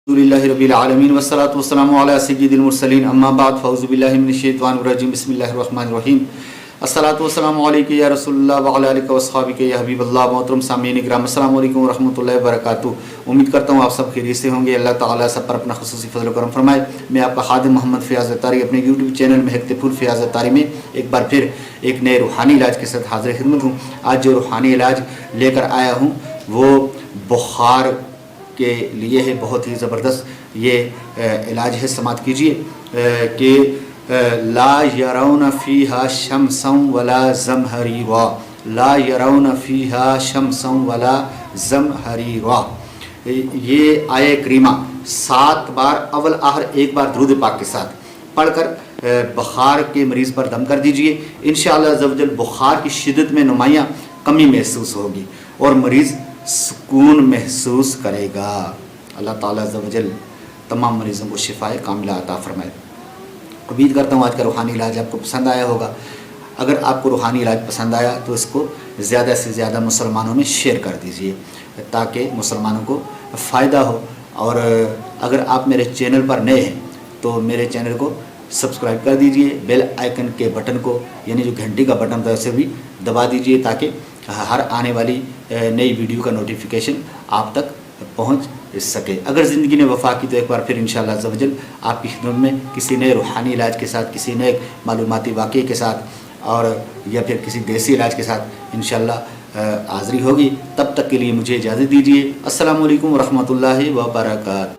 الحمدللہ رب العالمین والصلاة والسلام علی سید المرسلین اما بعد فاعوذ باللہ من الشیطان الرجیم بسم اللہ الرحمن الرحیم الصلاة والسلام علیکہ یا رسول اللہ وعلی آلہ واصحابہ یا حبیب اللہ. محترم سامعین کرام السلام علیکم ورحمۃ اللہ وبرکاتہ. امید کرتا ہوں آپ سب خیریت سے ہوں گے. اللہ تعالیٰ سب پر اپنا خصوصی فضل و کرم فرمائے. میں آپ کا خادم محمد فیاض اتاری اپنے یوٹیوب چینل مہکتے پھول فیاض اتاری میں ایک بار پھر ایک نئے روحانی علاج کے ساتھ حاضر خدمت ہوں. آج جو روحانی علاج لے کر آیا ہوں وہ بخار کے لیے ہے. بہت ہی زبردست یہ علاج ہے. سماعت کیجئے کہ لا یرون فیہا شمسا ولا زمہریرا. لا یرون فیہا شمسا ولا زمہریرا. یہ آیہ کریمہ 7 بار اول آخر ایک بار درود پاک کے ساتھ پڑھ کر بخار کے مریض پر دم کر دیجئے. انشاءاللہ عز و جل بخار کی شدت میں نمایاں کمی محسوس ہوگی اور مریض سکون محسوس کرے گا. اللہ تعالیٰ عز و جل تمام مریضوں کو شفاء کاملہ عطا فرمائے. امید کرتا ہوں آج کا روحانی علاج آپ کو پسند آیا ہوگا. اگر آپ کو روحانی علاج پسند آیا تو اس کو زیادہ سے زیادہ مسلمانوں میں شیئر کر دیجئے تاکہ مسلمانوں کو فائدہ ہو. اور اگر آپ میرے چینل پر نئے ہیں تو میرے چینل کو سبسکرائب کر دیجئے. بیل آئیکن کے بٹن کو یعنی جو گھنٹی کا بٹن تھا اسے بھی دبا دیجئے تاکہ ہر آنے والی نئی ویڈیو کا نوٹیفیکیشن آپ تک پہنچ سکے. اگر زندگی نے وفا کی تو ایک بار پھر انشاءاللہ عز و جل آپ کی خدمت میں کسی نئے روحانی علاج کے ساتھ, کسی نئے معلوماتی واقعے کے ساتھ اور یا پھر کسی دیسی علاج کے ساتھ انشاءاللہ حاضری ہوگی. تب تک کے لیے مجھے اجازت دیجیے. السلام علیکم ورحمۃ اللہ وبرکاتہ.